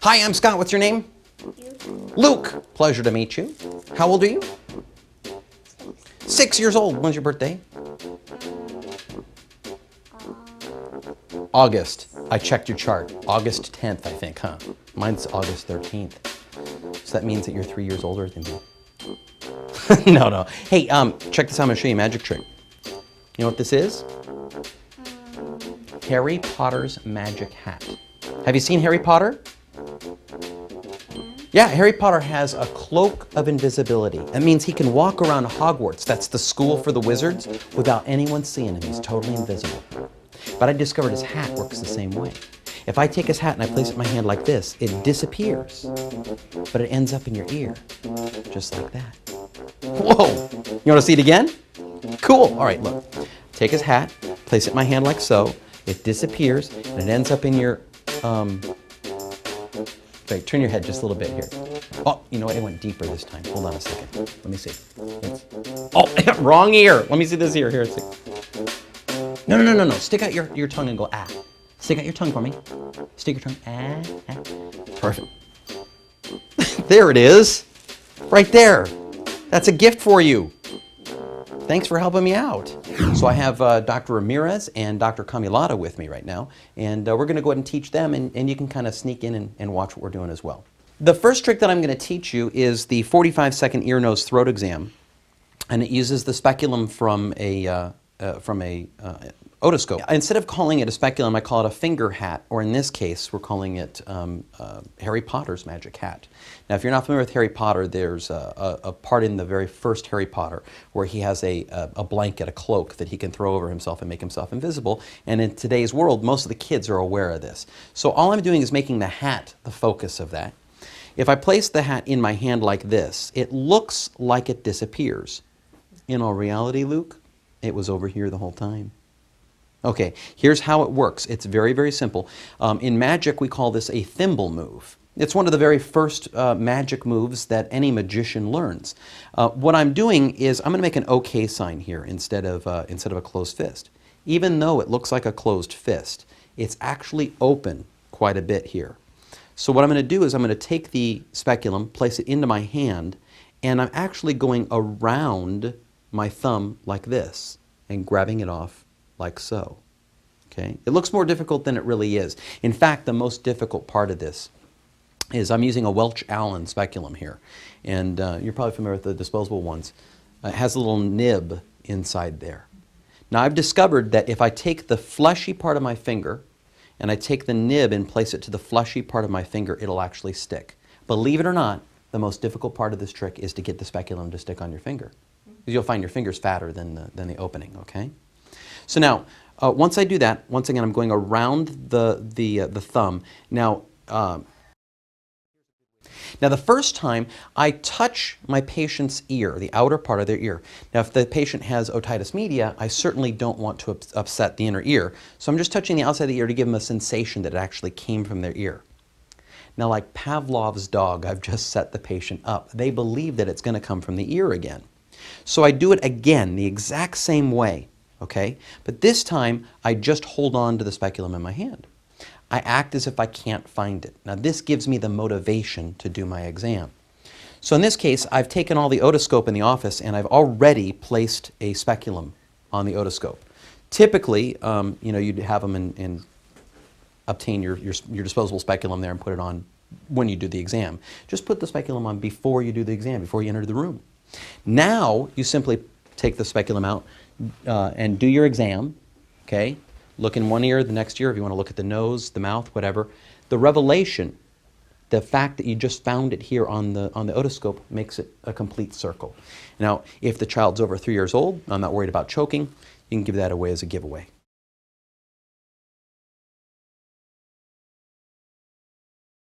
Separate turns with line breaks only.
Hi, I'm Scott. What's your name? Luke. Pleasure to meet you. How old are you? 6 years old. When's your birthday? August. I checked your chart. August 10th, I think, huh? Mine's August 13th. So that means that you're 3 years older than me. No. Hey, check this out. I'm going to show you a magic trick. You know what this is? Harry Potter's magic hat. Have you seen Harry Potter? Yeah, Harry Potter has a Cloak of Invisibility. That means he can walk around Hogwarts, that's the school for the wizards, without anyone seeing him. He's totally invisible. But I discovered his hat works the same way. If I take his hat and I place it in my hand like this, it disappears, but it ends up in your ear, just like that. Whoa! You want to see it again? Cool. All right, look. Take his hat, place it in my hand like so, it disappears, and it ends up in your, Wait, turn your head just a little bit here. Oh, you know what? It went deeper this time. Hold on a second. Let me see. Oh, wrong ear. Let me see this ear. Here, see. No. Stick out your tongue and go, ah. Stick out your tongue for me. Stick your tongue, ah. Perfect. There it is. Right there. That's a gift for you. Thanks for helping me out. So I have Dr. Ramirez and Dr. Camilata with me right now, and we're going to go ahead and teach them, and you can kind of sneak in and watch what we're doing as well. The first trick that I'm going to teach you is the 45-second ear, nose, throat exam, and it uses the speculum from a otoscope. Instead of calling it a speculum, I call it a finger hat, or in this case, we're calling it Harry Potter's magic hat. Now, if you're not familiar with Harry Potter, there's a part in the very first Harry Potter where he has a blanket, a cloak that he can throw over himself and make himself invisible. And in today's world, most of the kids are aware of this. So all I'm doing is making the hat the focus of that. If I place the hat in my hand like this, it looks like it disappears. In all reality, Luke, it was over here the whole time. Okay, here's how it works. It's very, very simple. In magic, we call this a thimble move. It's one of the very first magic moves that any magician learns. What I'm doing is I'm going to make an OK sign here instead of a closed fist. Even though it looks like a closed fist, it's actually open quite a bit here. So what I'm going to do is I'm going to take the speculum, place it into my hand, and I'm actually going around my thumb like this and grabbing it off like so. Okay? It looks more difficult than it really is. In fact, the most difficult part of this is I'm using a Welch Allen speculum here. And you're probably familiar with the disposable ones. It has a little nib inside there. Now I've discovered that if I take the fleshy part of my finger and I take the nib and place it to the fleshy part of my finger, it'll actually stick. Believe it or not, the most difficult part of this trick is to get the speculum to stick on your finger. Because you'll find your finger's fatter than the opening, okay? So now, once I do that, once again, I'm going around the thumb. Now, the first time I touch my patient's ear, the outer part of their ear. Now, if the patient has otitis media, I certainly don't want to upset the inner ear. So I'm just touching the outside of the ear to give them a sensation that it actually came from their ear. Now, like Pavlov's dog, I've just set the patient up. They believe that it's going to come from the ear again. So I do it again, the exact same way, okay? But this time, I just hold on to the speculum in my hand. I act as if I can't find it. Now this gives me the motivation to do my exam. So in this case, I've taken all the otoscope in the office and I've already placed a speculum on the otoscope. Typically, you'd have them and obtain your disposable speculum there and put it on when you do the exam. Just put the speculum on before you do the exam, before you enter the room. Now you simply take the speculum out and do your exam, okay? Look in one ear, the next ear, if you want to look at the nose, the mouth, whatever. The revelation, the fact that you just found it here on the otoscope makes it a complete circle. Now, if the child's over 3 years old, I'm not worried about choking, you can give that away as a giveaway.